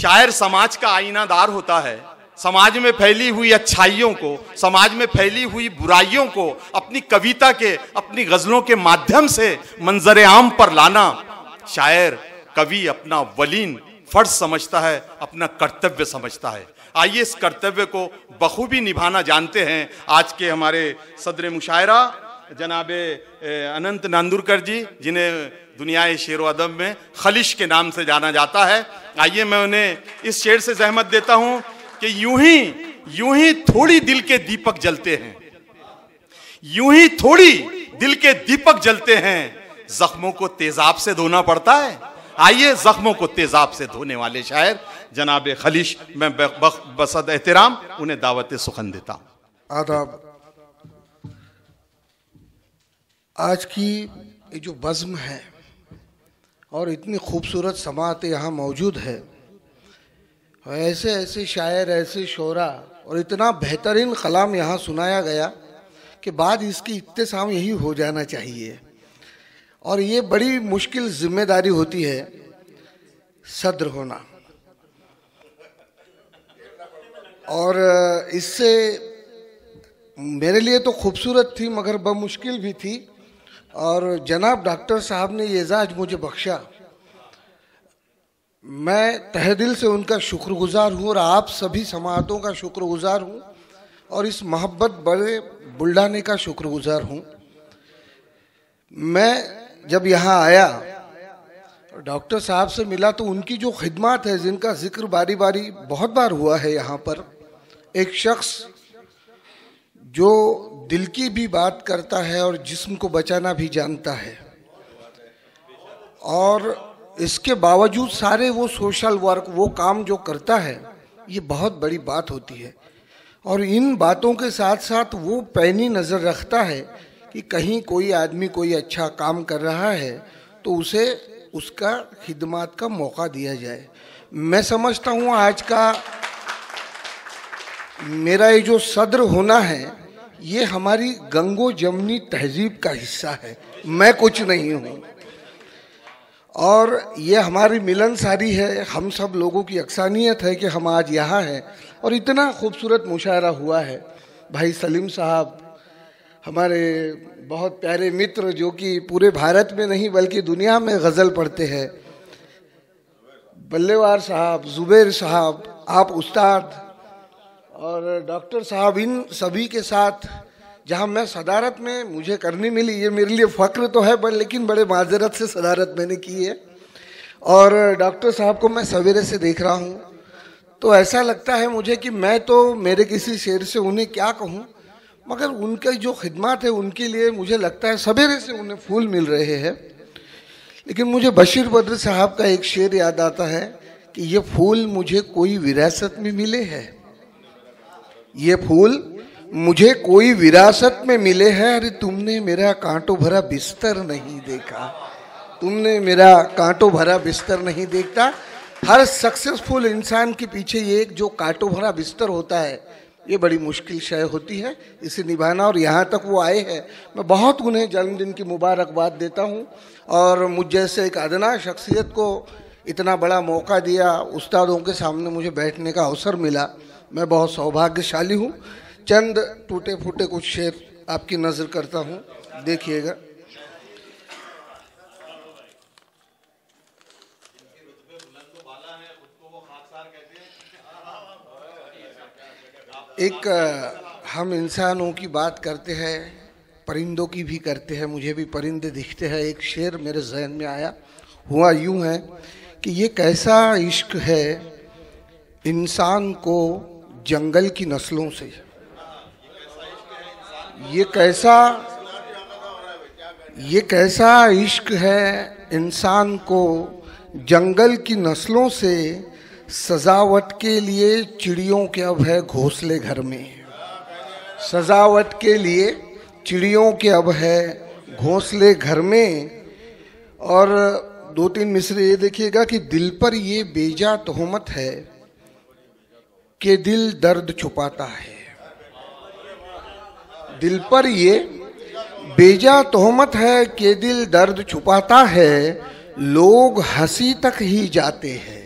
शायर समाज का आईनादार होता है। समाज में फैली हुई अच्छाइयों को, समाज में फैली हुई बुराइयों को अपनी कविता के, अपनी गजलों के माध्यम से मंजर आम पर लाना शायर, कवि अपना वलीन फर्ज समझता है, अपना कर्तव्य समझता है। आइए इस कर्तव्य को बखूबी निभाना जानते हैं आज के हमारे सदर मुशायरा जनाबे अनंत नांदुरकर जी, जिन्हें दुनिया शेर व अदब में खलिश के नाम से जाना जाता है। आइए मैं उन्हें इस शेर से जहमत देता हूं कि यूं ही थोड़ी दिल के दीपक जलते हैं, यूं ही थोड़ी दिल के दीपक जलते हैं, जख्मों को तेजाब से धोना पड़ता है। आइए जख्मों को तेजाब से धोने वाले शायर जनाब खलिश, मैं बसद एहतराम उन्हें दावत सुखन देता हूं। आदाब। आज की ये जो बज़्म है और इतनी खूबसूरत समाअतें यहाँ मौजूद है, ऐसे ऐसे शायर, ऐसे शोरा और इतना बेहतरीन कलाम यहाँ सुनाया गया कि बाद इसकी इत्तेसाम यही हो जाना चाहिए। और ये बड़ी मुश्किल जिम्मेदारी होती है सद्र होना, और इससे मेरे लिए तो खूबसूरत थी मगर बमुश्किल भी थी। और जनाब डॉक्टर साहब ने ये एजाज़ मुझे बख्शा, मैं तहे दिल से उनका शुक्रगुजार हूँ और आप सभी समाअतों का शुक्रगुजार हूँ और इस मोहब्बत बड़े बुल्ढाने का शुक्रगुजार हूँ। मैं जब यहाँ आया डॉक्टर साहब से मिला तो उनकी जो खिदमत है, जिनका जिक्र बारी बारी बहुत बार हुआ है यहाँ पर, एक शख्स जो दिल की भी बात करता है और जिस्म को बचाना भी जानता है, और इसके बावजूद सारे वो सोशल वर्क, वो काम जो करता है, ये बहुत बड़ी बात होती है। और इन बातों के साथ साथ वो पैनी नज़र रखता है कि कहीं कोई आदमी कोई अच्छा काम कर रहा है तो उसे उसका खिदमत का मौका दिया जाए। मैं समझता हूँ आज का मेरा ये जो सदर होना है, ये हमारी गंगो जमनी तहजीब का हिस्सा है, मैं कुछ नहीं हूँ। और ये हमारी मिलनसारी है, हम सब लोगों की अक्सानियत है कि हम आज यहाँ हैं और इतना खूबसूरत मुशायरा हुआ है। भाई सलीम साहब, हमारे बहुत प्यारे मित्र जो कि पूरे भारत में नहीं बल्कि दुनिया में गज़ल पढ़ते हैं, बल्लेवार साहब, जुबैर साहब, आप उस्ताद और डॉक्टर साहब, इन सभी के साथ जहाँ मैं सदारत में मुझे करनी मिली, ये मेरे लिए फ़ख्र तो है लेकिन बड़े माजरत से सदारत मैंने की है। और डॉक्टर साहब को मैं सवेरे से देख रहा हूँ तो ऐसा लगता है मुझे कि मैं तो मेरे किसी शेर से उन्हें क्या कहूँ, मगर उनकी जो खिदमत है उनके लिए मुझे लगता है सवेरे से उन्हें फूल मिल रहे हैं। लेकिन मुझे बशीर बद्र साहब का एक शेर याद आता है कि ये फूल मुझे कोई विरासत में मिले हैं, ये फूल मुझे कोई विरासत में मिले हैं। अरे तुमने मेरा कांटों भरा बिस्तर नहीं देखा, तुमने मेरा कांटों भरा बिस्तर नहीं देखता। हर सक्सेसफुल इंसान के पीछे ये एक जो कांटों भरा बिस्तर होता है, ये बड़ी मुश्किल शय होती है, इसे निभाना। और यहाँ तक वो आए हैं, मैं बहुत उन्हें जन्मदिन की मुबारकबाद देता हूँ। और मुझ जैसे एक अदना शख्सियत को इतना बड़ा मौका दिया, उस्तादों के सामने मुझे बैठने का अवसर मिला, मैं बहुत सौभाग्यशाली हूँ। चंद टूटे फूटे कुछ शेर आपकी नज़र करता हूँ, देखिएगा। एक हम इंसानों की बात करते हैं, परिंदों की भी करते हैं, मुझे भी परिंदे दिखते हैं। एक शेर मेरे जहन में आया, हुआ यूँ है कि ये कैसा इश्क है इंसान को जंगल की नस्लों से, ये कैसा इश्क है इंसान को जंगल की नस्लों से, सजावट के लिए चिड़ियों के अब है घोंसले घर में, सजावट के लिए चिड़ियों के अब है घोंसले घर में। और दो तीन मिसरे ये देखिएगा कि दिल पर ये बेजा तोहमत है कि दिल दर्द छुपाता है, दिल पर ये बेजा तोहमत है कि दिल दर्द छुपाता है, लोग हंसी तक ही जाते हैं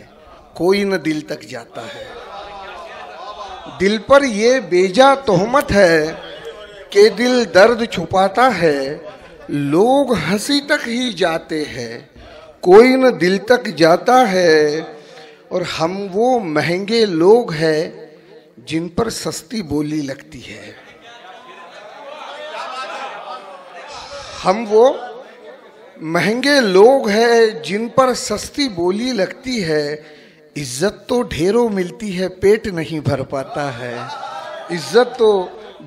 कोई न दिल तक जाता है। दिल पर ये बेजा तोहमत है कि दिल दर्द छुपाता है, लोग हंसी तक ही जाते हैं, कोई न दिल तक जाता है। और हम वो महंगे लोग हैं जिन पर सस्ती बोली लगती है। हम वो महंगे लोग हैं जिन पर सस्ती बोली लगती है। इज्जत तो ढेरों मिलती है, पेट नहीं भर पाता है। इज्जत तो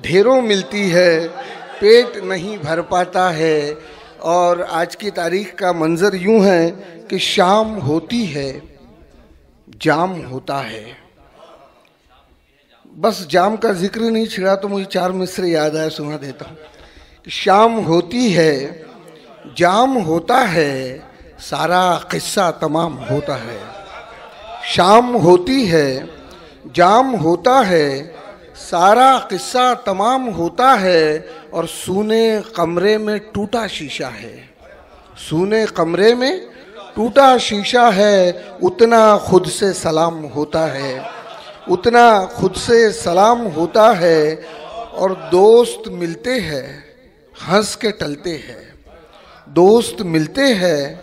ढेरों मिलती है, पेट नहीं भर पाता है। और आज की तारीख का मंजर यूं है कि शाम होती है, जाम होता है। बस जाम का जिक्र नहीं छिड़ा तो मुझे 4 मिसरे याद आया, सुना देता हूँ। शाम होती है, जाम होता है, सारा किस्सा तमाम होता है। शाम होती है, जाम होता है, सारा किस्सा तमाम होता है। और सूने कमरे में टूटा शीशा है, सूने कमरे में टूटा शीशा है। उतना खुद से सलाम होता है, उतना खुद से सलाम होता है। और दोस्त मिलते हैं, हंस के टलते हैं। दोस्त मिलते हैं,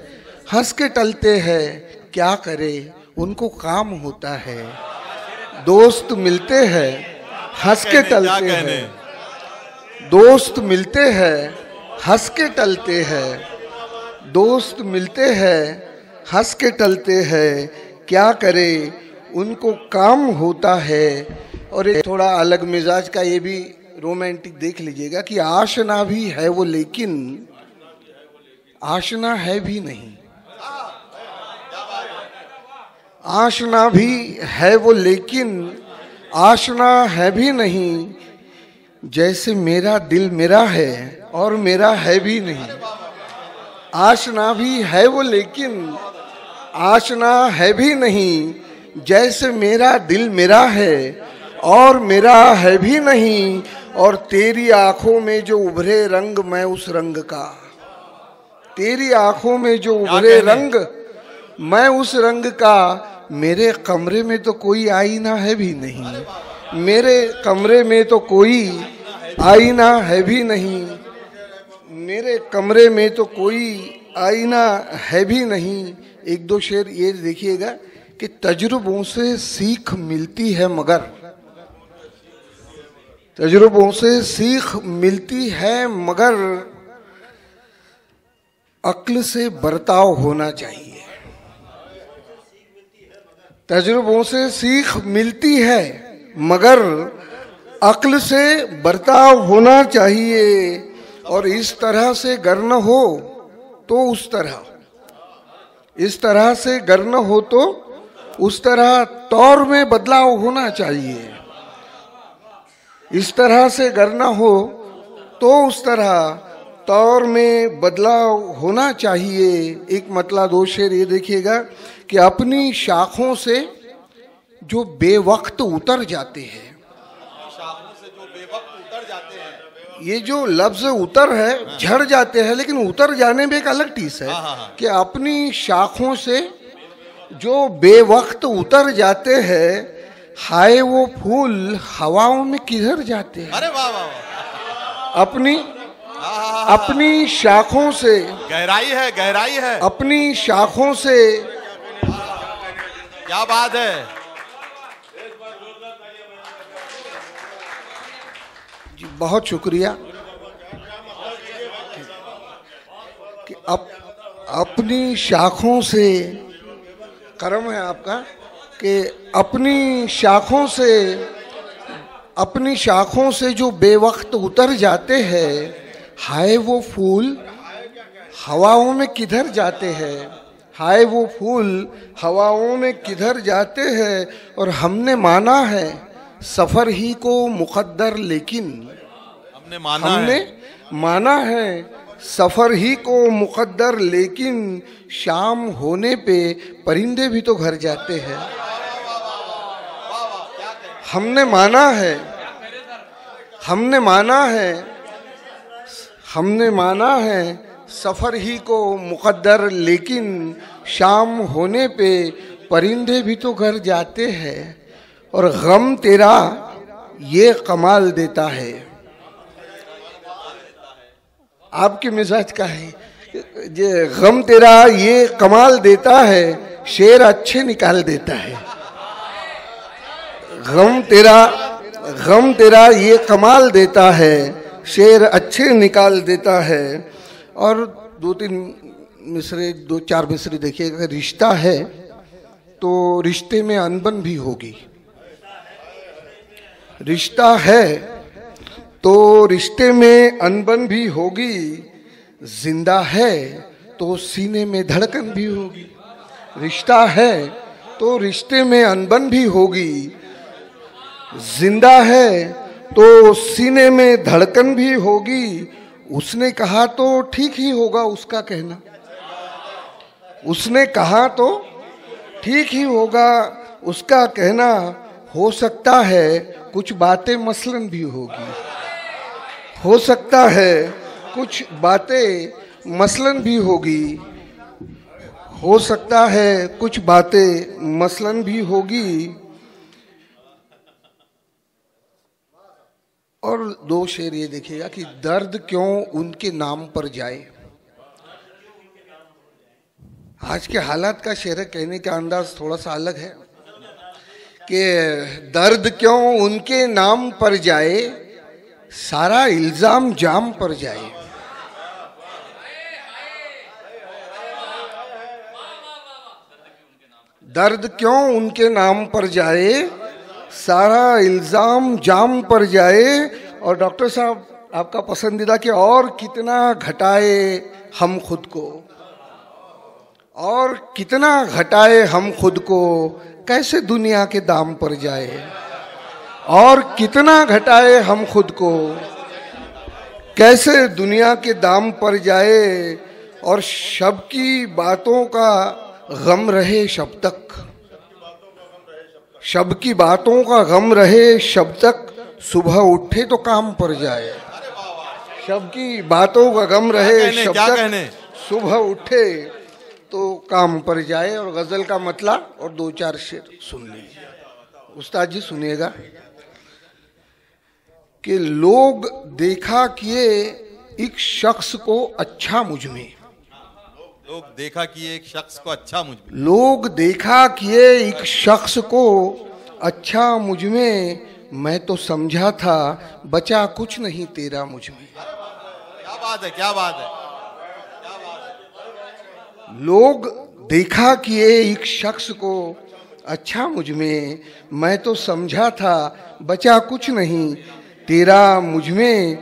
हंस के टलते हैं, क्या करे उनको काम होता है। दोस्त मिलते हैं, हंस के टलते हैं। दोस्त मिलते हैं, हंस के टलते हैं। दोस्त मिलते हैं, हंस के टलते हैं, क्या करे उनको काम होता है। और एक थोड़ा अलग मिजाज का ये भी रोमांटिक देख लीजिएगा कि आशना भी है वो लेकिन आशना है भी नहीं। आशना भी है वो लेकिन आशना है भी नहीं। जैसे मेरा दिल मेरा है और मेरा है भी नहीं। आशना भी है वो लेकिन आशना है भी नहीं। जैसे मेरा दिल मेरा है और मेरा है भी नहीं। और तेरी आंखों में जो उभरे रंग मैं उस रंग का, तेरी आंखों में जो उभरे रंग मैं उस रंग का। मेरे कमरे में तो कोई आईना है भी नहीं। मेरे कमरे में तो कोई आईना है भी नहीं। मेरे कमरे में तो कोई आईना है भी नहीं। एक दो शेर ये देखिएगा कि तजुर्बों से सीख मिलती है मगर, तजुर्बों से सीख मिलती है मगर अक्ल से बर्ताव होना चाहिए। तजुर्बों से सीख मिलती है मगर अक्ल से बर्ताव होना चाहिए। और इस तरह से गर न हो तो उस तरह, इस तरह से गर न हो तो उस तरह तौर में बदलाव होना चाहिए। इस तरह से गर न हो तो उस तरह तौर में बदलाव होना चाहिए। एक मतलब 2 शेर ये देखिएगा कि अपनी शाखों से जो बेवक्त उतर जाते हैं, शाखों से जो बेवक्त उतर जाते हैं, ये जो लफ्ज उतर है, झड़ जाते हैं, लेकिन उतर जाने में एक अलग टीस है कि अपनी शाखों से जो बेवक्त उतर जाते हैं, हाय वो फूल हवाओं में किधर जाते हैं। अरे वाह वाह वाह। अपनी शाखों से, गहराई है, गहराई है। अपनी शाखों से, क्या बात है। जी बहुत शुक्रिया कि अपनी शाखों से, कर्म है आपका कि अपनी शाखों से, अपनी शाखों से जो बेवक्त उतर जाते हैं, हाय वो फूल हवाओं में किधर जाते हैं। हाय वो फूल हवाओं में किधर जाते हैं। और हमने माना है सफर ही को मुकद्दर, लेकिन हमने माना है सफर ही को मुकद्दर, लेकिन शाम होने पे परिंदे भी तो घर जाते हैं। हमने माना है, हमने माना है, हमने माना है सफर ही को मुकद्दर, लेकिन शाम होने पे परिंदे भी तो घर जाते हैं और गम तेरा ये कमाल देता है। आपके मिजाज का है ये गम तेरा ये कमाल देता है, शेर अच्छे निकाल देता है। गम तेरा ये कमाल देता है, शेर अच्छे निकाल देता है। और दो चार मिसरे देखिएगा। रिश्ता है तो रिश्ते में अनबन भी होगी, रिश्ता है तो रिश्ते में अनबन भी होगी, जिंदा है तो सीने में धड़कन भी होगी। रिश्ता है तो रिश्ते में अनबन भी होगी, जिंदा है तो सीने में धड़कन भी होगी। उसने कहा तो ठीक ही होगा उसका कहना, उसने कहा तो ठीक ही होगा उसका कहना। हो सकता है कुछ बातें मसलन भी होगी, हो सकता है कुछ बातें मसलन भी होगी, हो सकता है कुछ बातें मसलन भी होगी। और दो शेर ये देखिएगा कि दर्द क्यों उनके नाम पर जाए। आज के हालात का शेर कहने का अंदाज थोड़ा सा अलग है कि दर्द क्यों उनके नाम पर जाए, सारा इल्जाम जाम पर जाए। दर्द क्यों उनके नाम पर जाए, सारा इल्जाम जाम पर जाए। और डॉक्टर साहब आपका पसंदीदा कि और कितना घटाए हम खुद को, और कितना घटाए हम खुद को, कैसे दुनिया के दाम पर जाए। और कितना घटाए हम खुद को, कैसे दुनिया के दाम पर जाए। और शब की बातों का गम रहे शब तक, शब की बातों का गम रहे शब तक, सुबह उठे तो काम पर जाए। शब की बातों का गम रहे शब तक, सुबह उठे तो काम पर जाए। और गजल का मतलब और दो चार शेर सुन लीजिए। उस्ताद जी सुनिएगा कि लोग देखा किए एक शख्स को अच्छा मुझ में, लोग देखा किए एक शख्स को अच्छा मुझ में, लोग देखा किए एक शख्स को अच्छा मुझ में, मैं तो समझा था बचा कुछ नहीं तेरा मुझ में। क्या बात है, क्या बात है। लोग देखा किए एक शख्स को अच्छा मुझ में, मैं तो समझा था बचा कुछ नहीं तेरा मुझ में।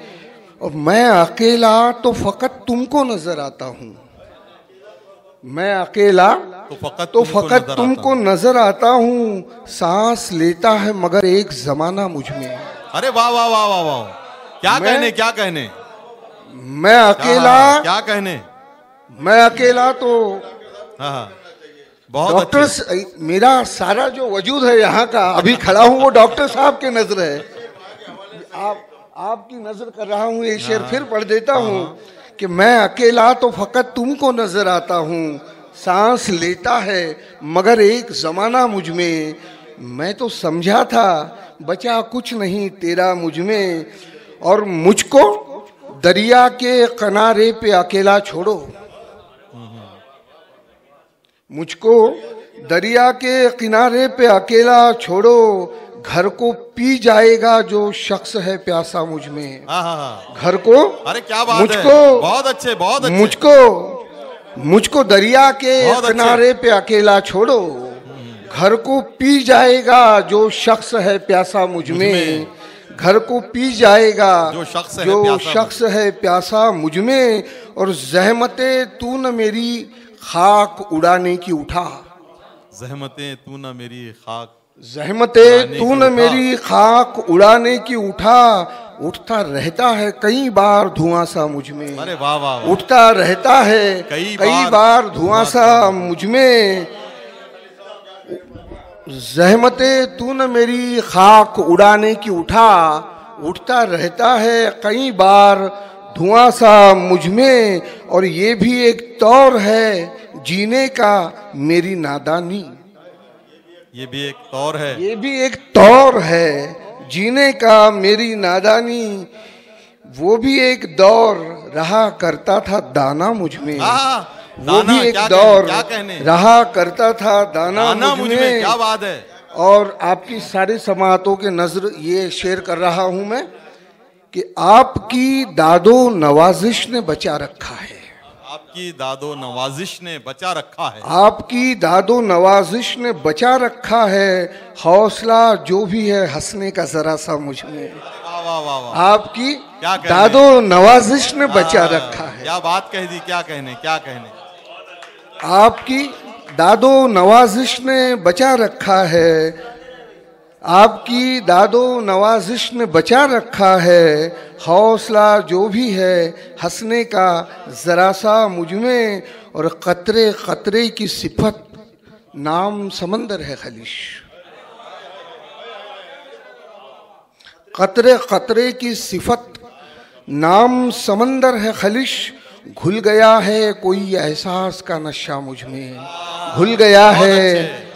और मैं अकेला तो फकत तुमको नजर आता हूँ, मैं अकेला तो फकत तुमको नजर आता हूँ। सांस लेता है मगर एक जमाना मुझ में। अरे वाह वाह वाह वाह वाह, क्या कहने, क्या कहने। मैं अकेला, क्या कहने। मैं अकेला तो हाँ, बहुत डॉक्टर, मेरा सारा जो वजूद है यहाँ का अभी खड़ा हूँ वो डॉक्टर साहब के नजर है। आपकी नजर कर रहा हूँ। ये शेर फिर पढ़ देता हूँ कि मैं अकेला तो फकत तुमको नजर आता हूँ, सांस लेता है मगर एक जमाना मुझ में, मैं तो समझा था बचा कुछ नहीं तेरा मुझ में। और मुझको दरिया के किनारे पे अकेला छोड़ो, मुझको दरिया के किनारे पे अकेला छोड़ो, घर को पी जाएगा जो शख्स है प्यासा मुझ में। घर को, अरे क्या बात मुझको है। बहुत अच्छे, बहुत अच्छे। मुझको दरिया के किनारे पे अकेला छोड़ो, घर को पी जाएगा जो शख्स है प्यासा मुझ में। घर को पी जाएगा जो शख्स है प्यासा मुझ में। और जहमते तू न मेरी खाक उड़ाने की उठा, जहमतें तू न मेरी खाक, जहमतें तू न मेरी खाक उड़ाने की उठा। उठता रहता है कई बार धुआं सा मुझ में। अरे वाह वाह, उठता रहता है कई बार धुआं सा मुझ में। जहमतें तू न मेरी खाक उड़ाने की उठा, उठता रहता है कई बार धुआं सा मुझ में। और ये भी एक तौर है जीने का मेरी नादानी, ये भी एक तौर है, ये भी एक तौर है जीने का मेरी नादानी, वो भी एक दौर रहा करता था दाना मुझ में। वो भी एक दौर रहा करता था दाना मुझ में। क्या बात है। और आपकी सारी समातों के नजर ये शेयर कर रहा हूं मैं कि आपकी दादो नवाजिश ने बचा रखा है। आपकी दादो नवाजिश ने बचा रखा है। आपकी दादो नवाजिश ने बचा रखा है, हौसला जो भी है हंसने का जरा सा मुझ में। वाह वाह वाह वाह। आपकी दादो नवाजिश ने बचा रखा है। क्या बात कह दी, क्या कहने, क्या कहने। आपकी दादो नवाजिश ने बचा रखा है, आपकी दादो नवाजिश ने बचा रखा है, हौसला जो भी है हंसने का जरा सा मुझ में। और कतरे कतरे की सिफत नाम समंदर है खलिश, कतरे कतरे की सिफत नाम समंदर है खलिश। घुल गया है कोई एहसास का नशा मुझ में, घुल गया है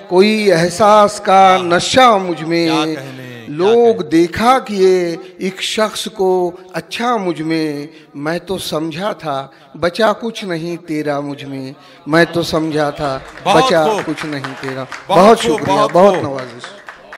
कोई एहसास का नशा मुझ में। लोग देखा किए एक शख्स को अच्छा मुझ में, मैं तो समझा था बचा कुछ नहीं तेरा मुझ में, मैं तो समझा था बचा कुछ नहीं तेरा। बहुत शुक्रिया, बहुत नवाजिश।